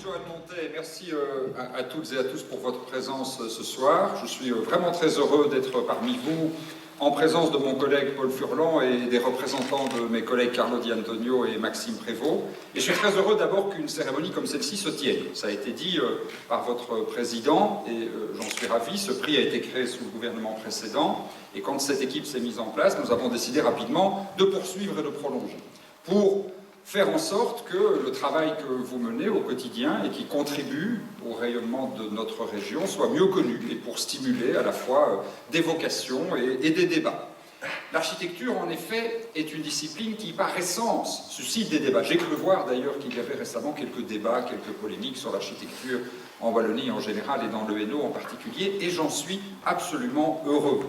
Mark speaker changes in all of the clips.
Speaker 1: Johan Montet, merci à toutes et à tous pour votre présence ce soir. Je suis vraiment très heureux d'être parmi vous, en présence de mon collègue Paul Furlan et des représentants de mes collègues Carlo Di Antonio et Maxime Prévost. Et je suis très heureux d'abord qu'une cérémonie comme celle-ci se tienne. Ça a été dit par votre président, et j'en suis ravi. Ce prix a été créé sous le gouvernement précédent, et quand cette équipe s'est mise en place, nous avons décidé rapidement de poursuivre et de prolonger, pour faire en sorte que le travail que vous menez au quotidien et qui contribue au rayonnement de notre région soit mieux connu, et pour stimuler à la fois des vocations et des débats. L'architecture, en effet, est une discipline qui, par essence, suscite des débats. J'ai cru voir d'ailleurs qu'il y avait récemment quelques débats, quelques polémiques sur l'architecture en Wallonie en général et dans le Hainaut en particulier, et j'en suis absolument heureux.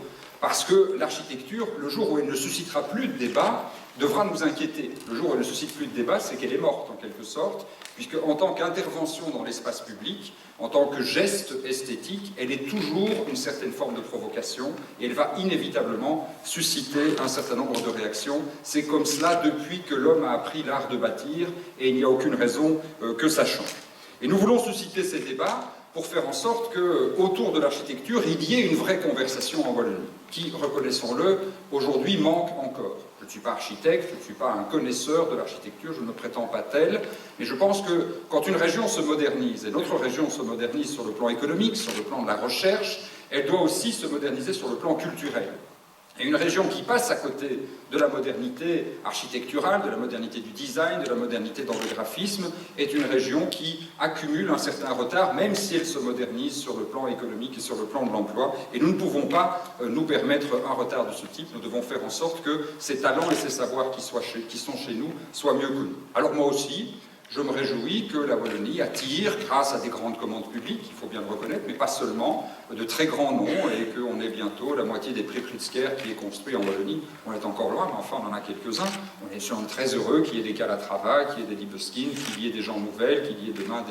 Speaker 1: Parce que l'architecture, le jour où elle ne suscitera plus de débat, devra nous inquiéter. Le jour où elle ne suscite plus de débat, c'est qu'elle est morte, en quelque sorte, puisque en tant qu'intervention dans l'espace public, en tant que geste esthétique, elle est toujours une certaine forme de provocation, et elle va inévitablement susciter un certain nombre de réactions. C'est comme cela depuis que l'homme a appris l'art de bâtir, et il n'y a aucune raison que ça change. Et nous voulons susciter ces débats pour faire en sorte qu'autour de l'architecture, il y ait une vraie conversation en Wallonie, qui, reconnaissons-le, aujourd'hui manque encore. Je ne suis pas architecte, je ne suis pas un connaisseur de l'architecture, je ne me prétends pas tel, mais je pense que quand une région se modernise, et notre région se modernise sur le plan économique, sur le plan de la recherche, elle doit aussi se moderniser sur le plan culturel. Et une région qui passe à côté de la modernité architecturale, de la modernité du design, de la modernité dans le graphisme, est une région qui accumule un certain retard, même si elle se modernise sur le plan économique et sur le plan de l'emploi. Et nous ne pouvons pas nous permettre un retard de ce type. Nous devons faire en sorte que ces talents et ces savoirs qui sont chez nous soient mieux connus. Alors moi aussi, je me réjouis que la Wallonie attire, grâce à des grandes commandes publiques, il faut bien le reconnaître, mais pas seulement, de très grands noms, et qu'on ait bientôt la moitié des prix Pritzker qui est construit en Wallonie. On est encore loin, mais enfin on en a quelques-uns. On est très heureux qu'il y ait des Calatrava, qu'il y ait des Libeskind, qu'il y ait des gens nouvelles, qu'il y ait demain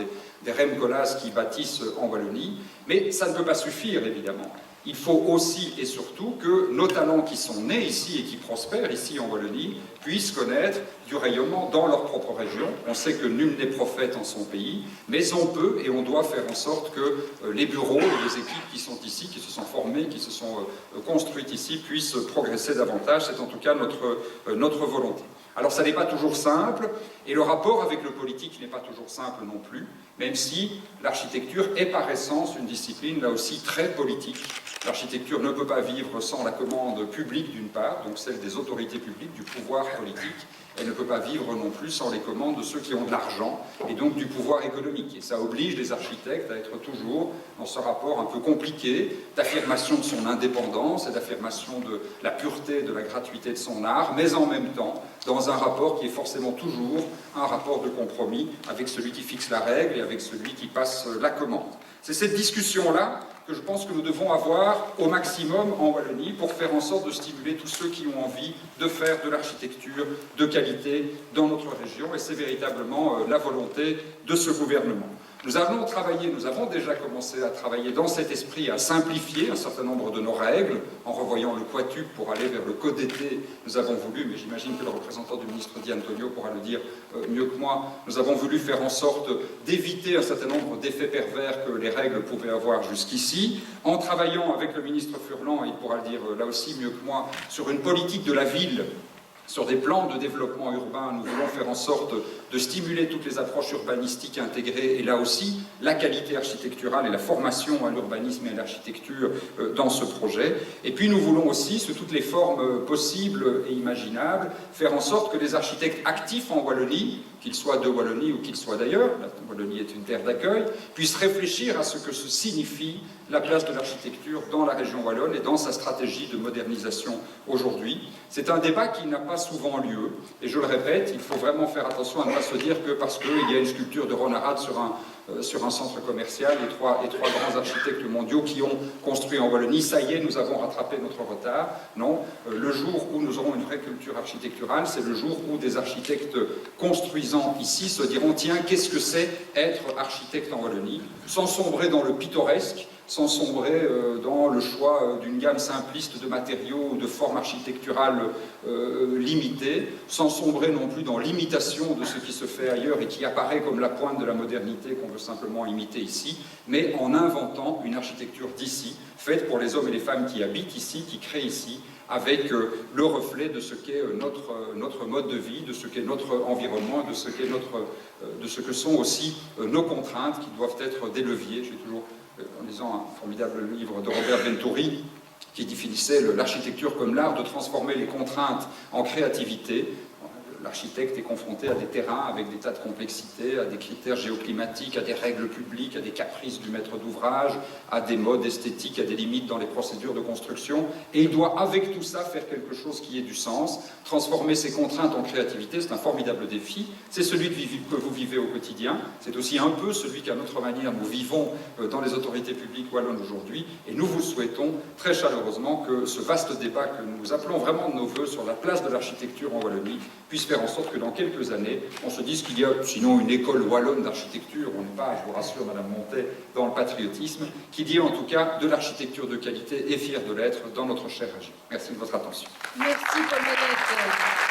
Speaker 1: des Rem Koolhaas qui bâtissent en Wallonie. Mais ça ne peut pas suffire, évidemment. Il faut aussi et surtout que nos talents qui sont nés ici et qui prospèrent ici en Wallonie puissent connaître du rayonnement dans leur propre région. On sait que nul n'est prophète en son pays, mais on peut et on doit faire en sorte que les bureaux et les équipes qui sont ici, qui se sont formées, qui se sont construites ici, puissent progresser davantage. C'est en tout cas notre volonté. Alors ça n'est pas toujours simple, et le rapport avec le politique n'est pas toujours simple non plus, même si l'architecture est par essence une discipline là aussi très politique. L'architecture ne peut pas vivre sans la commande publique d'une part, donc celle des autorités publiques, du pouvoir politique. Elle ne peut pas vivre non plus sans les commandes de ceux qui ont de l'argent, et donc du pouvoir économique. Et ça oblige les architectes à être toujours dans ce rapport un peu compliqué d'affirmation de son indépendance et d'affirmation de la pureté, de la gratuité de son art, mais en même temps dans un rapport qui est forcément toujours un rapport de compromis avec celui qui fixe la règle et avec celui qui passe la commande. C'est cette discussion-là que je pense que nous devons avoir au maximum en Wallonie pour faire en sorte de stimuler tous ceux qui ont envie de faire de l'architecture de qualité dans notre région, et c'est véritablement la volonté de ce gouvernement. Nous avons déjà commencé à travailler dans cet esprit, à simplifier un certain nombre de nos règles, en revoyant le quatuple pour aller vers le code d'été. Nous avons voulu, mais j'imagine que le représentant du ministre Di Antonio pourra le dire mieux que moi, nous avons voulu faire en sorte d'éviter un certain nombre d'effets pervers que les règles pouvaient avoir jusqu'ici, en travaillant avec le ministre Furlan, et il pourra le dire là aussi mieux que moi, sur une politique de la ville, sur des plans de développement urbain. Nous voulons faire en sorte de stimuler toutes les approches urbanistiques intégrées, et là aussi la qualité architecturale et la formation à l'urbanisme et à l'architecture dans ce projet. Et puis nous voulons aussi, sous toutes les formes possibles et imaginables, faire en sorte que les architectes actifs en Wallonie, qu'ils soient de Wallonie ou qu'ils soient d'ailleurs, la Wallonie est une terre d'accueil, puissent réfléchir à ce que signifie la place de l'architecture dans la région wallonne et dans sa stratégie de modernisation aujourd'hui. C'est un débat qui n'a pas souvent lieu, et je le répète, il faut vraiment faire attention à ne pas se dire que parce qu'il y a une sculpture de Ron Arad sur un centre commercial, et trois grands architectes mondiaux qui ont construit en Wallonie, ça y est, nous avons rattrapé notre retard. Non, le jour où nous aurons une vraie culture architecturale, c'est le jour où des architectes construisant ici se diront « Tiens, qu'est-ce que c'est être architecte en Wallonie ?» sans sombrer dans le pittoresque, sans sombrer dans le choix d'une gamme simpliste de matériaux ou de formes architecturales limitées, sans sombrer non plus dans l'imitation de ce qui se fait ailleurs et qui apparaît comme la pointe de la modernité qu'on veut simplement imiter ici, mais en inventant une architecture d'ici, faite pour les hommes et les femmes qui habitent ici, qui créent ici, avec le reflet de ce qu'est notre mode de vie, de ce qu'est notre environnement, de ce que sont aussi nos contraintes qui doivent être des leviers. J'ai toujours, en lisant un formidable livre de Robert Venturi, qui définissait l'architecture comme l'art de transformer les contraintes en créativité. L'architecte est confronté à des terrains avec des tas de complexités, à des critères géoclimatiques, à des règles publiques, à des caprices du maître d'ouvrage, à des modes esthétiques, à des limites dans les procédures de construction. Et il doit, avec tout ça, faire quelque chose qui ait du sens, transformer ces contraintes en créativité. C'est un formidable défi. C'est celui que vous vivez au quotidien. C'est aussi un peu celui qu'à notre manière nous vivons dans les autorités publiques wallonnes aujourd'hui. Et nous vous souhaitons très chaleureusement que ce vaste débat que nous appelons vraiment de nos voeux sur la place de l'architecture en Wallonie puisse faire en sorte que dans quelques années, on se dise qu'il y a sinon une école wallonne d'architecture, on n'est pas, je vous rassure Madame Montet, dans le patriotisme, qui dit en tout cas de l'architecture de qualité et fière de l'être dans notre chère région. Merci de votre attention.
Speaker 2: Merci Paul Manette.